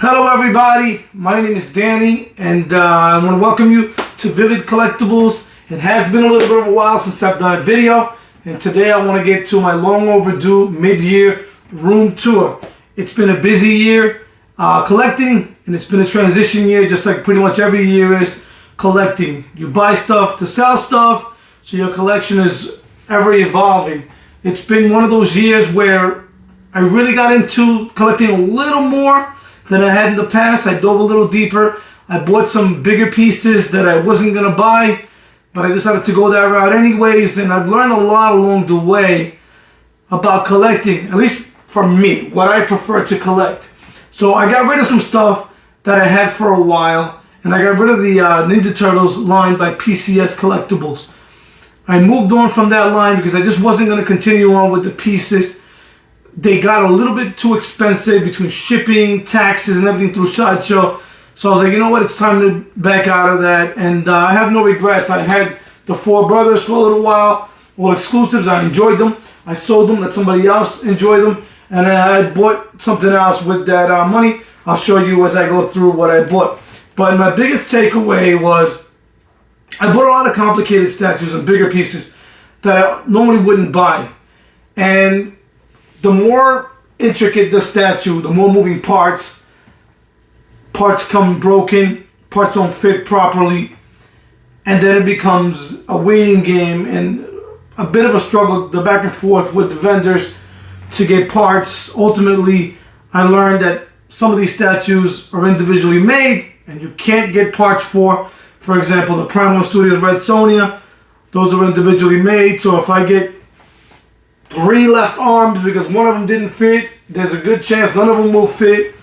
Hello everybody, my name is Danny and I want to welcome you to Vivid Collectibles. It has been a little bit of a while since I've done a video, and today I want to get to my long overdue mid-year room tour. It's been a busy year collecting, and it's been a transition year just like pretty much every year is collecting. You buy stuff to sell stuff, so your collection is ever evolving. It's been one of those years where I really got into collecting a little more than I had in the past. I dove a little deeper. I bought some bigger pieces that I wasn't going to buy, but I decided to go that route anyways, and I've learned a lot along the way about collecting, at least for me, what I prefer to collect. So I got rid of some stuff that I had for a while, and I got rid of the Ninja Turtles line by PCS Collectibles. I moved on from that line because I just wasn't going to continue on with the pieces. They got a little bit too expensive between shipping, taxes, and everything through Sideshow. So I was like, you know what, it's time to back out of that. And I have no regrets. I had the Four Brothers for a little while, all exclusives. I enjoyed them. I sold them, let somebody else enjoy them. And I bought something else with that money. I'll show you as I go through what I bought. But my biggest takeaway was I bought a lot of complicated statues and bigger pieces that I normally wouldn't buy. And the more intricate the statue, the more moving parts come broken, parts don't fit properly, and then it becomes a waiting game and a bit of a struggle, the back and forth with the vendors to get parts. Ultimately, I learned that some of these statues are individually made and you can't get parts for. For example, the Prime 1 Studios Red Sonja, those are individually made, so if I get 3 left arms because one of them didn't fit, there's a good chance none of them will fit.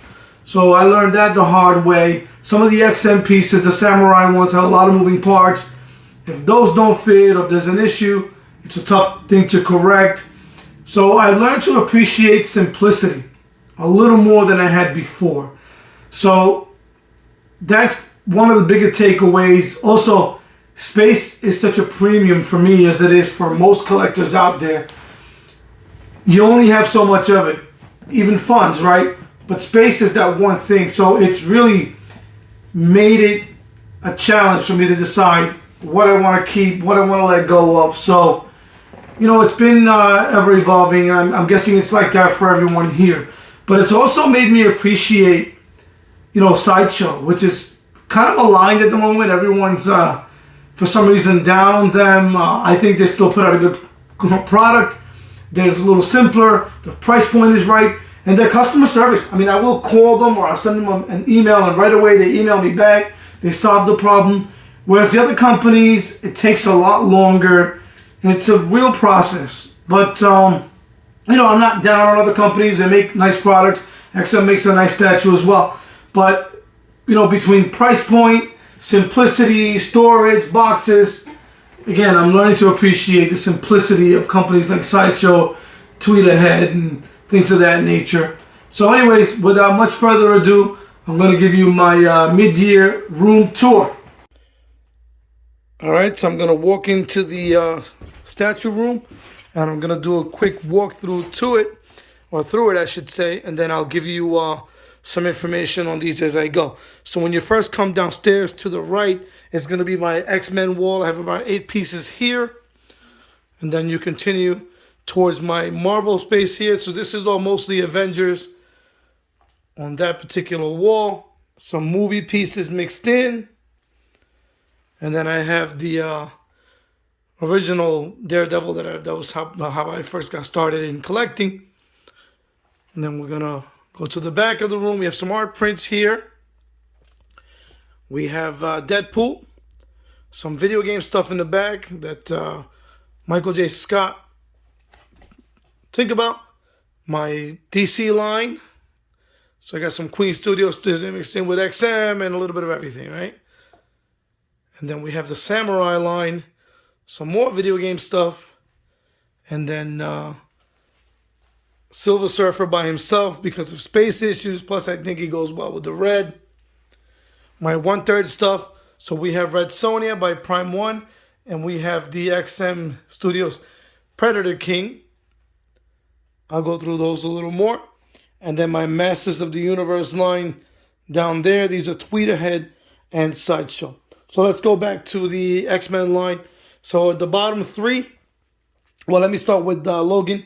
So I learned that the hard way. Some of the XM pieces, the samurai ones, have a lot of moving parts. If those don't fit or if there's an issue, it's a tough thing to correct. So I learned to appreciate simplicity a little more than I had before. So that's one of the bigger takeaways. Also, space is such a premium for me as it is for most collectors out there. You only have so much of it, even funds, right? But space is that one thing. So it's really made it a challenge for me to decide what I want to keep, what I want to let go of. So, you know, it's been ever evolving. I'm guessing it's like that for everyone here. But it's also made me appreciate, you know, Sideshow, which is kind of maligned at the moment. Everyone's, for some reason, down on them. I think they still put out a good product. They're a little simpler, the price point is right, and their customer service. I mean, I will call them or I'll send them an email, and right away they email me back. They solve the problem. Whereas the other companies, it takes a lot longer, and it's a real process. But, you know, I'm not down on other companies. They make nice products. XM makes a nice statue as well. But, you know, between price point, simplicity, storage, boxes, again, I'm learning to appreciate the simplicity of companies like Sideshow, Tweet Ahead, and things of that nature. So anyways, without much further ado, I'm going to give you my mid-year room tour. Alright, so I'm going to walk into the statue room, and I'm going to do a quick walkthrough to it, or through it I should say, and then I'll give you some information on these as I go. So when you first come downstairs to the right, it's going to be my X-Men wall. I have about 8 pieces here. And then you continue towards my Marvel space here. So this is all mostly Avengers on that particular wall. Some movie pieces mixed in. And then I have the original Daredevil that was how I first got started in collecting. And then we're going to go to the back of the room. We have some art prints here. We have Deadpool. Some video game stuff in the back that Michael J. Scott. Think about my DC line. So I got some Queen Studios mixed in with XM and a little bit of everything, right? And then we have the Samurai line. Some more video game stuff. And then Silver Surfer by himself because of space issues. Plus, I think he goes well with the red. My 1/3 stuff. So we have Red Sonja by Prime 1. And we have the XM Studios Predator King. I'll go through those a little more. And then my Masters of the Universe line down there. These are Tweeterhead and Sideshow. So let's go back to the X-Men line. So at the bottom three, well, let me start with Logan.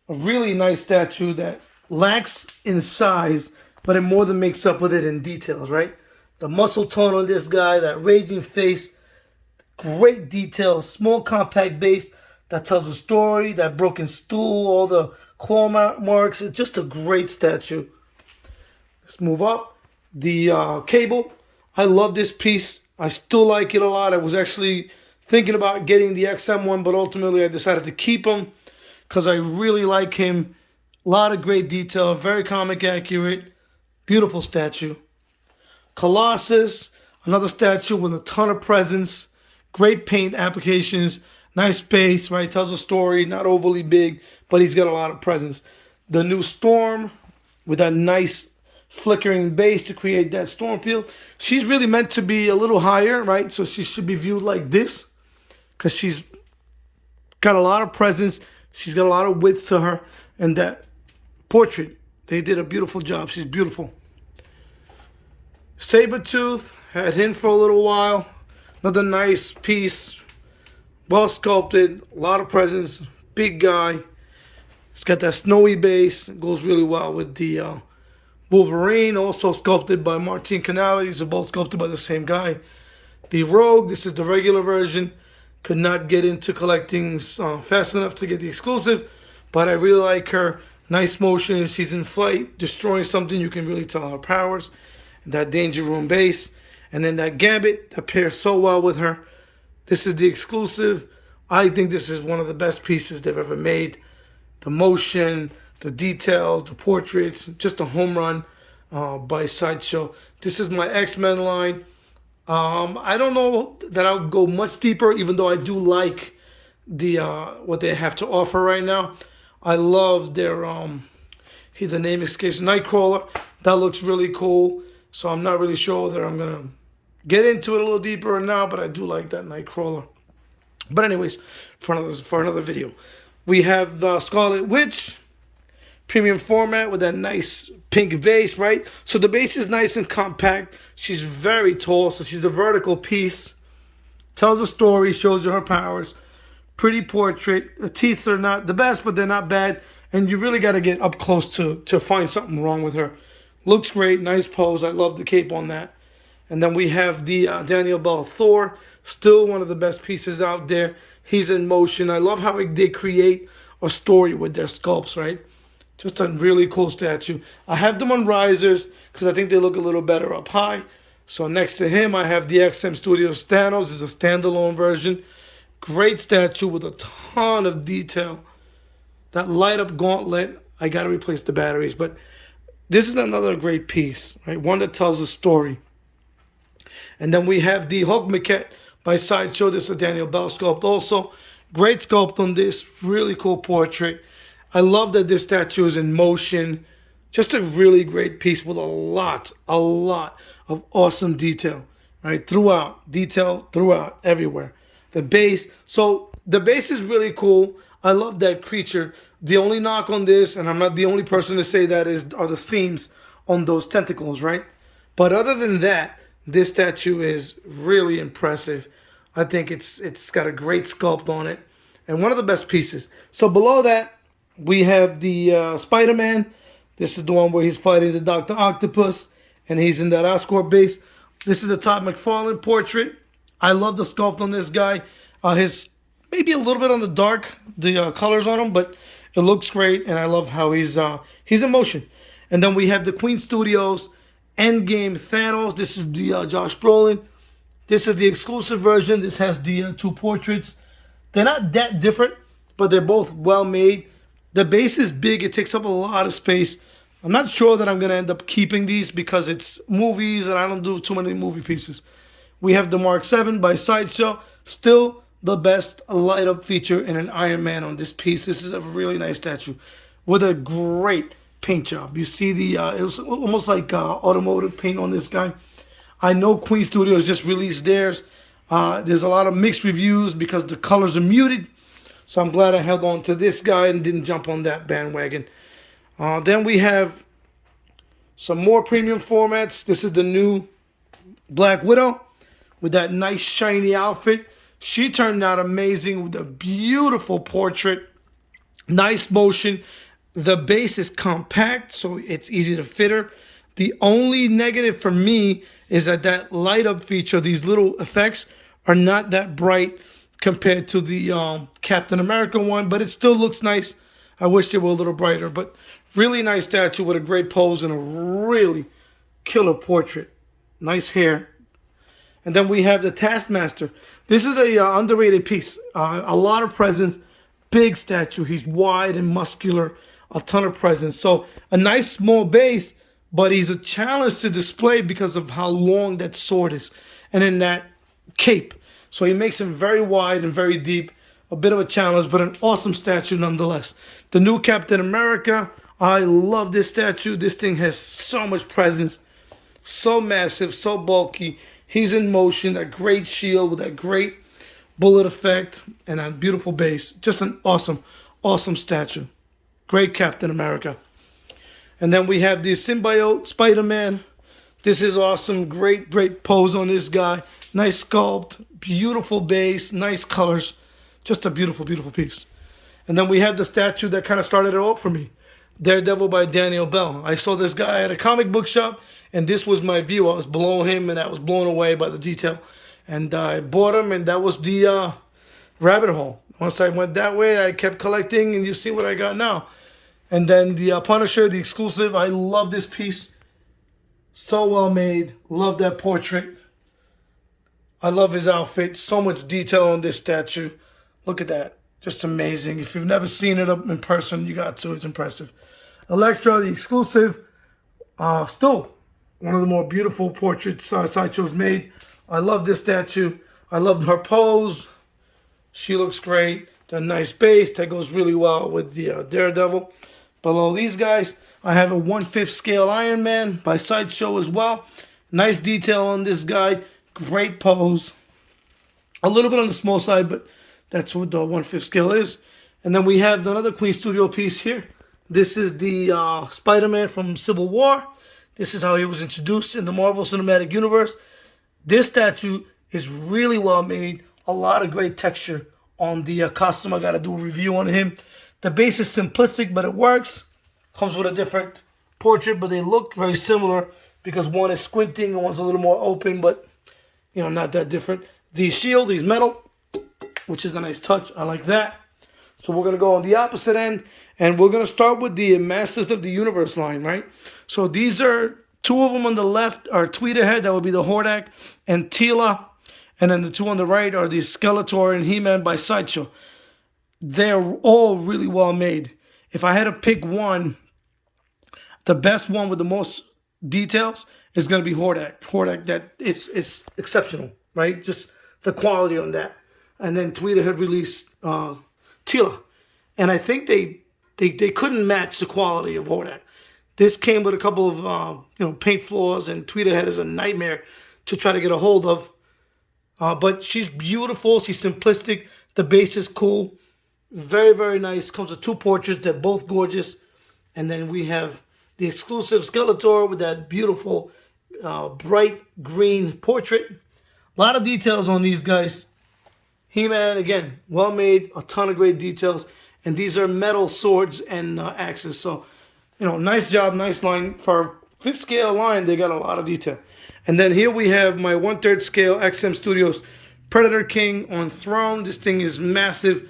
A really nice statue that lacks in size, but it more than makes up with it in details, right? The muscle tone on this guy, that raging face, great detail, small compact base that tells a story, that broken stool, all the claw marks. It's just a great statue. Let's move up. The Cable. I love this piece. I still like it a lot. I was actually thinking about getting the XM one, but ultimately I decided to keep him because I really like him. A lot of great detail, very comic accurate, beautiful statue. Colossus, another statue with a ton of presence, great paint applications, nice base, right? Tells a story, not overly big, but he's got a lot of presence. The new Storm with that nice flickering base to create that storm field. She's really meant to be a little higher, right? So she should be viewed like this because she's got a lot of presence. She's got a lot of width to her. And that portrait, they did a beautiful job. She's beautiful. Sabretooth, had him for a little while. Another nice piece. Well sculpted, a lot of presence, big guy. He's got that snowy base. It goes really well with the Wolverine, also sculpted by Martin Canale. These are both sculpted by the same guy. The Rogue, this is the regular version. Could not get into collecting fast enough to get the exclusive, but I really like her. Nice motion. She's in flight, destroying something. You can really tell her powers. And that Danger Room base. And then that Gambit, that pairs so well with her. This is the exclusive. I think this is one of the best pieces they've ever made. The motion, the details, the portraits, just a home run by Sideshow. This is my X-Men line. I don't know that I'll go much deeper, even though I do like the what they have to offer right now. I love their the name escapes, Nightcrawler. That looks really cool. So I'm not really sure that I'm gonna get into it a little deeper now, but I do like that Nightcrawler. But anyways, for another video, we have Scarlet Witch. Premium format with that nice pink base, right? So the base is nice and compact. She's very tall, so she's a vertical piece. Tells a story, shows you her powers. Pretty portrait. The teeth are not the best, but they're not bad. And you really got to get up close to find something wrong with her. Looks great, nice pose. I love the cape on that. And then we have the Daniel Bell Thor. Still one of the best pieces out there. He's in motion. I love how they create a story with their sculpts, right? Just a really cool statue. I have them on risers because I think they look a little better up high. So next to him, I have the XM Studios Thanos. It's a standalone version. Great statue with a ton of detail. That light up gauntlet. I got to replace the batteries. But this is another great piece, right? One that tells a story. And then we have the Hulk maquette by Sideshow. This is a Daniel Bell sculpt also. Great sculpt on this. Really cool portrait. I love that this statue is in motion. Just a really great piece with a lot of awesome detail, right? Throughout, detail throughout, everywhere. The base, so the base is really cool. I love that creature. The only knock on this, and I'm not the only person to say that, are the seams on those tentacles, right? But other than that, this statue is really impressive. I think it's got a great sculpt on it, and one of the best pieces. So below that, we have the Spider-Man. This is the one where he's fighting the Dr. Octopus, and he's in that Oscorp base. This is the Todd McFarlane portrait. I love the sculpt on this guy. His maybe a little bit on the dark, the colors on him, but it looks great, and I love how he's in motion. And then we have the Queen Studios Endgame Thanos. This is the Josh Brolin. This is the exclusive version. This has the two portraits. They're not that different, but they're both well made. The base is big. It takes up a lot of space. I'm not sure that I'm going to end up keeping these because it's movies and I don't do too many movie pieces. We have the Mark 7 by Sideshow. Still the best light up feature in an Iron Man on this piece. This is a really nice statue with a great paint job. You see it's almost like automotive paint on this guy. I know Queen Studios just released theirs. There's a lot of mixed reviews because the colors are muted. So I'm glad I held on to this guy and didn't jump on that bandwagon. Then we have Some more premium formats. This is the new Black Widow with that nice shiny outfit. She turned out amazing with a beautiful portrait. Nice motion. The base is compact, so it's easy to fit her. The only negative for me is that light up feature, these little effects, are not that bright compared to the Captain America one, but it still looks nice. I wish they were a little brighter, but really nice statue with a great pose and a really killer portrait. Nice hair. And then we have the Taskmaster. This is a underrated piece. A lot of presence, big statue. He's wide and muscular, a ton of presence. So a nice small base, but he's a challenge to display because of how long that sword is. And then that cape. So he makes him very wide and very deep. A bit of a challenge, but an awesome statue nonetheless. The new Captain America. I love this statue. This thing has so much presence. So massive, so bulky. He's in motion. A great shield with a great bullet effect and a beautiful base. Just an awesome, awesome statue. Great Captain America. And then we have the symbiote Spider-Man. This is awesome. Great, great pose on this guy. Nice sculpt. Beautiful base. Nice colors. Just a beautiful, beautiful piece. And then we have the statue that kind of started it all for me. Daredevil by Daniel Bell. I saw this guy at a comic book shop, and this was my view. I was below him, and I was blown away by the detail. And I bought him, and that was the rabbit hole. Once I went that way, I kept collecting, and you see what I got now. And then the Punisher, the exclusive. I love this piece. So well made. Love that portrait. I love his outfit. So much detail on this statue. Look at that. Just amazing. If you've never seen it up in person, you got to. It's impressive. Elektra, the exclusive. Still one of the more beautiful portraits Sideshow's made. I love this statue. I loved her pose. She looks great. The nice base. That goes really well with the Daredevil. Below these guys, I have a 1/5 scale Iron Man by Sideshow as well. Nice detail on this guy. Great pose. A little bit on the small side, but that's what the 1/5 scale is. And then we have another Queen Studio piece here. This is the Spider-Man from Civil War. This is how he was introduced in the Marvel Cinematic Universe. This statue is really well made. A lot of great texture on the costume. I got to do a review on him. The base is simplistic, but it works. Comes with a different portrait, but they look very similar because one is squinting and one's a little more open, but, you know, not that different. The shield, he's metal, which is a nice touch. I like that. So we're going to go on the opposite end, and we're going to start with the Masters of the Universe line, right? So these are, two of them on the left are Tweeterhead, that would be the Hordak, and Tila. And then the two on the right are the Skeletor and He-Man by Sideshow. They're all really well made. If I had to pick one, the best one with the most details is going to be Hordak. Hordak, that it's exceptional, right? Just the quality on that. And then Tweeterhead released Tila. And I think they couldn't match the quality of Hordak. This came with a couple of paint flaws, and Tweeterhead is a nightmare to try to get a hold of. But she's beautiful. She's simplistic. The base is cool. Very, very nice. Comes with two portraits. They're both gorgeous. And then we have the exclusive Skeletor with that beautiful bright green portrait. A lot of details on these guys. He-Man, again, well made. A ton of great details. And these are metal swords and axes. So, nice job, nice line. For a 5th scale line, they got a lot of detail. And then here we have my 1/3 scale XM Studios Predator King on Throne. This thing is massive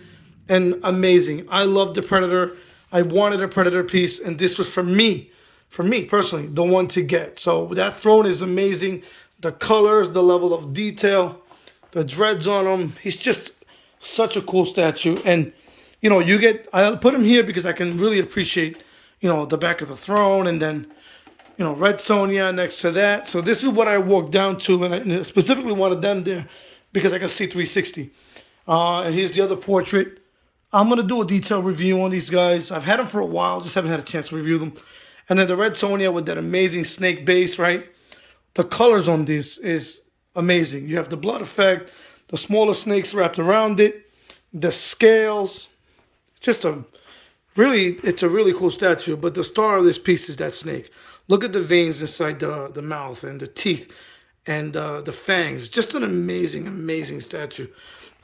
and amazing. I love the Predator. I wanted a Predator piece, and this was for me personally, the one to get. So that Throne is amazing. The colors, the level of detail, the dreads on him. He's just such a cool statue. And, I put him here because I can really appreciate, the back of the Throne, and then, Red Sonja next to that. So this is what I walked down to, and I specifically wanted them there because I can see 360. And here's the other portrait. I'm going to do a detailed review on these guys. I've had them for a while, just haven't had a chance to review them. And then the Red Sonja with that amazing snake base, right? The colors on this is amazing. You have the blood effect, the smaller snakes wrapped around it, the scales. It's a really cool statue, but the star of this piece is that snake. Look at the veins inside the mouth and the teeth and the fangs. Just an amazing, amazing statue.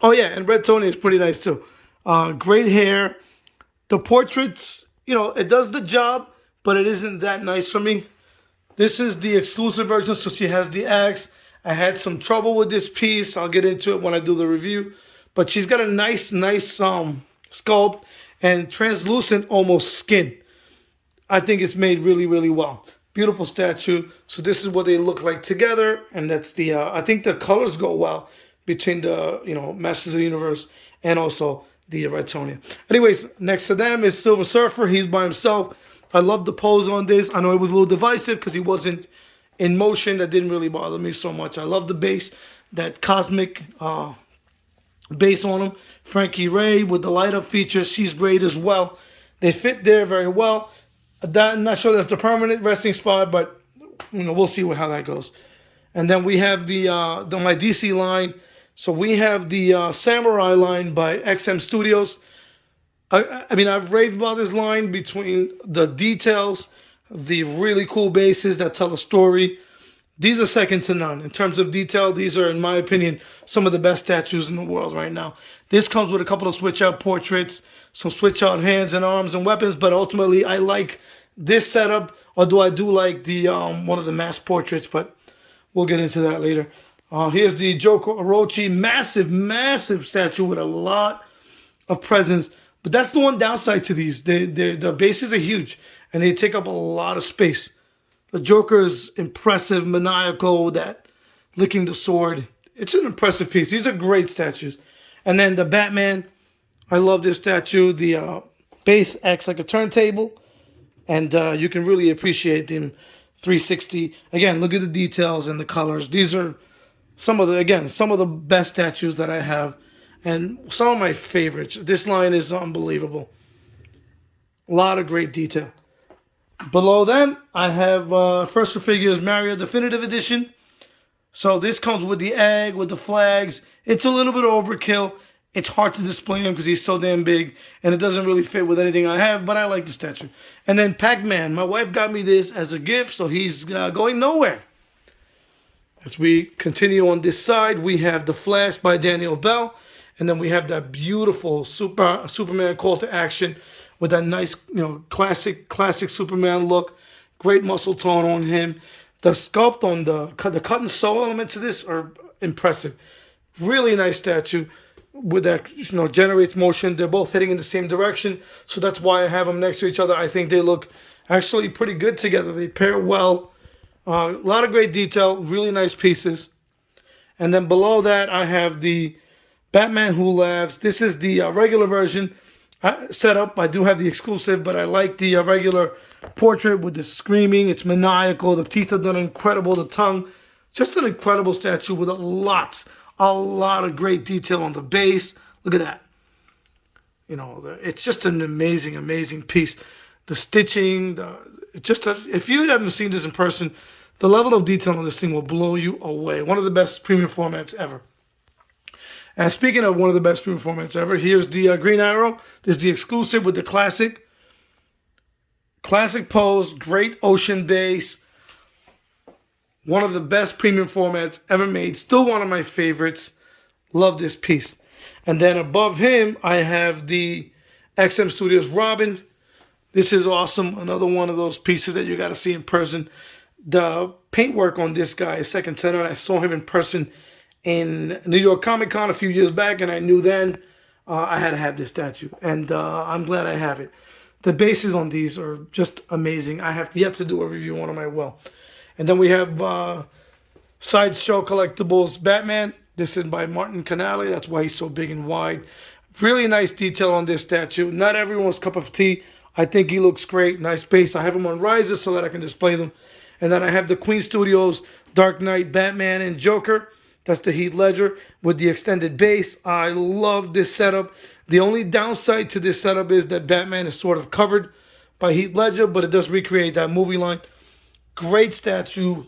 Oh yeah, and Red Tony is pretty nice too. Great hair. The portraits, you know, it does the job, but it isn't that nice for me. This is the exclusive version, so she has the axe. I had some trouble with this piece. I'll get into it when I do the review. But she's got a nice sculpt and translucent almost skin. I think it's made really, really well. Beautiful statue. So this is what they look like together. And that's the, I think the colors go well between the, you know, Masters of the Universe and also the Red Sonja. Anyways, next to them is Silver Surfer. He's by himself. I love the pose on this. I know it was a little divisive because he wasn't in motion. That didn't really bother me so much. I love the base, that cosmic base on him. Frankie Ray with the light up features. She's great as well. They fit there very well. I'm not sure that's the permanent resting spot, but you know, we'll see how that goes. And then we have my DC line. So we have the Samurai line by XM Studios. I mean, I've raved about this line between the details, the really cool bases that tell a story. These are second to none. In terms of detail, these are, in my opinion, some of the best statues in the world right now. This comes with a couple of switch-out portraits, some switch-out hands and arms and weapons, but ultimately I like this setup, although I do like the one of the mass portraits, but we'll get into that later. Here's the Joker Orochi, massive, massive statue with a lot of presence. But that's the one downside to these. The bases are huge, and they take up a lot of space. The Joker is impressive, maniacal, that licking the sword. It's an impressive piece. These are great statues. And then the Batman, I love this statue. The base acts like a turntable, and you can really appreciate them 360. Again, look at the details and the colors. These are some of the best statues that I have. And some of my favorites. This line is unbelievable. A lot of great detail. Below them, I have First for Figures Mario Definitive Edition. So this comes with the egg, with the flags. It's a little bit overkill. It's hard to display him because he's so damn big. And it doesn't really fit with anything I have, but I like the statue. And then Pac-Man. My wife got me this as a gift, so he's going nowhere. As we continue on this side, we have The Flash by Daniel Bell. And then we have that beautiful Superman call to action with that nice, you know, classic Superman look. Great muscle tone on him. The sculpt on the cut and sew elements of this are impressive. Really nice statue with that, you know, generates motion. They're both heading in the same direction, so that's why I have them next to each other. I think they look actually pretty good together. They pair well. A lot of great detail. Really nice pieces. And then below that, I have the Batman Who Laughs. This is the regular version setup. I do have the exclusive, but I like the regular portrait with the screaming. It's maniacal. The teeth are done incredible. The tongue. Just an incredible statue with a lot of great detail on the base. Look at that. You know, it's just an amazing, amazing piece. The stitching, if you haven't seen this in person, the level of detail on this thing will blow you away. One of the best premium formats ever. And speaking of one of the best premium formats ever, here's the Green Arrow. This is the exclusive with the classic pose, great ocean base. One of the best premium formats ever made. Still one of my favorites. Love this piece. And then above him, I have the XM Studios Robin. This is awesome. Another one of those pieces that you got to see in person. The paintwork on this guy is second to none. I saw him in person in New York Comic Con a few years back, and I knew then I had to have this statue, and I'm glad I have it. The bases on these are just amazing. I have yet to do a review on them. I will. And then we have Sideshow Collectibles Batman. This is by Martin Canale. That's why he's so big and wide. Really nice detail on this statue. Not everyone's cup of tea. I think he looks great. Nice base. I have them on risers so that I can display them. And then I have the Queen Studios Dark Knight Batman and Joker. That's the Heath Ledger with the extended base. I love this setup. The only downside to this setup is that Batman is sort of covered by Heath Ledger, but it does recreate that movie line. Great statue.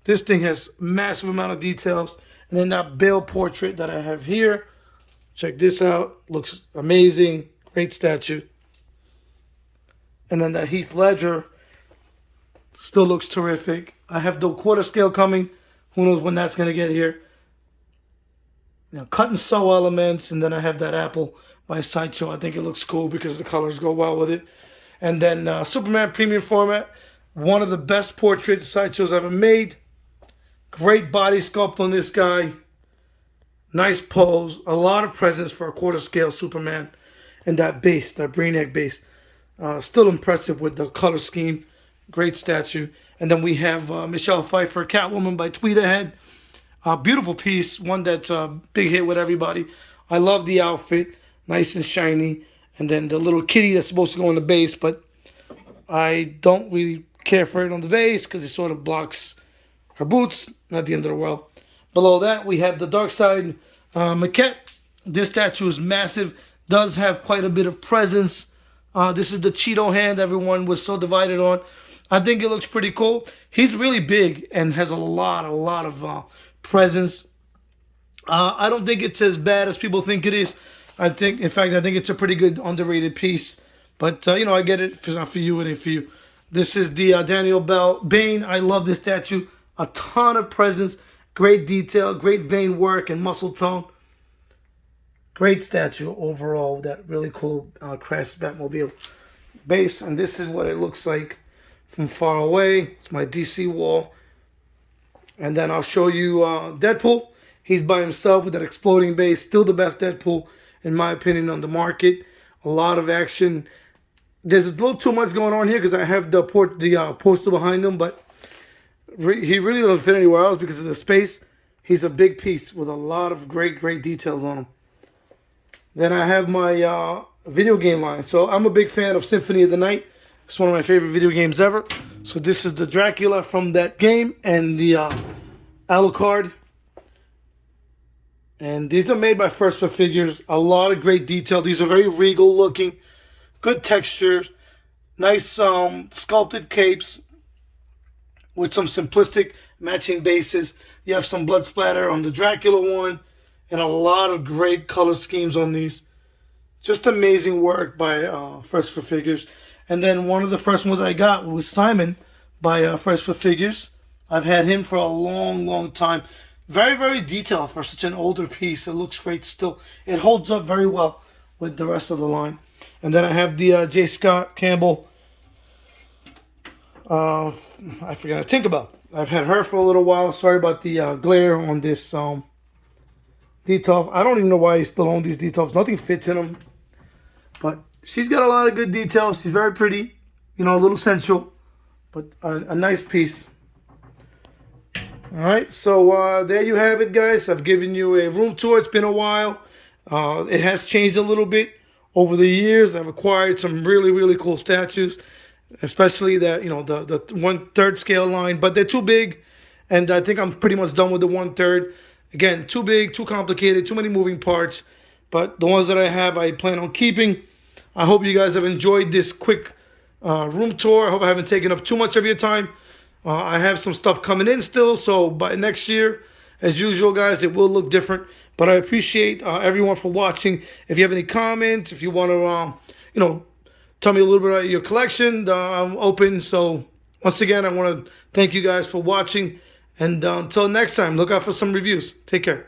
This thing has massive amount of details. And then that Bale portrait that I have here. Check this out. Looks amazing. Great statue. And then that Heath Ledger. Still looks terrific. I have the quarter scale coming. Who knows when that's going to get here. You know, cut and sew elements, and then I have that apple by Sideshow. I think it looks cool because the colors go well with it. And then Superman Premium Format, one of the best portraits Sideshow's ever made. Great body sculpt on this guy. Nice pose. A lot of presence for a quarter scale Superman. And that base, that Brainiac base. Still impressive with the color scheme. Great statue. And then we have Michelle Pfeiffer, Catwoman by Tweeterhead. Beautiful piece. One that's a big hit with everybody. I love the outfit. Nice and shiny. And then the little kitty that's supposed to go on the base. But I don't really care for it on the base because it sort of blocks her boots. Not the end of the world. Below that, we have the Darkseid maquette. This statue is massive. Does have quite a bit of presence. This is the Cheeto hand everyone was so divided on. I think it looks pretty cool. He's really big and has a lot of presence. I don't think it's as bad as people think it is. In fact, I think it's a pretty good underrated piece. But, you know, I get it. If it's not for you, it ain't for you. This is the Daniel Bane. I love this statue. A ton of presence. Great detail. Great vein work and muscle tone. Great statue overall. That really cool crashed Batmobile base. And this is what it looks like from far away. It's my DC wall. And then I'll show you Deadpool. He's by himself with that exploding base. Still the best Deadpool, in my opinion, on the market. A lot of action. There's a little too much going on here because I have the poster behind him. But he really doesn't fit anywhere else because of the space. He's a big piece with a lot of great details on him. Then I have my video game line. So I'm a big fan of Symphony of the Night. It's one of my favorite video games ever. So this is the Dracula from that game and the Alucard. And these are made by First for Figures. A lot of great detail. These are very regal looking. Good textures. Nice sculpted capes with some simplistic matching bases. You have some blood splatter on the Dracula one. And a lot of great color schemes on these. Just amazing work by First for Figures. And then one of the first ones I got was Simon by First for Figures. I've had him for a long time. Very detailed for such an older piece. It looks great still. It holds up very well with the rest of the line. And then I have the J. Scott Campbell. I forgot to Tinkerbell. I've had her for a little while. Sorry about the glare on this detail. I don't even know why you still own these details. Nothing fits in them. But she's got a lot of good details. She's very pretty. You know, a little sensual. But a nice piece. Alright, so there you have it, guys. I've given you a room tour. It's been a while. It has changed a little bit over the years. I've acquired some really cool statues. Especially that, you know, the 1/3 scale line. But they're too big. And I think I'm pretty much done with the 1/3. Again, too big, too complicated, too many moving parts. But the ones that I have, I plan on keeping. I hope you guys have enjoyed this quick room tour. I hope I haven't taken up too much of your time. I have some stuff coming in still. So by next year, as usual, guys, it will look different. But I appreciate everyone for watching. If you have any comments, if you want to, you know, tell me a little bit about your collection, I'm open. So once again, I want to thank you guys for watching. And until next time, look out for some reviews. Take care.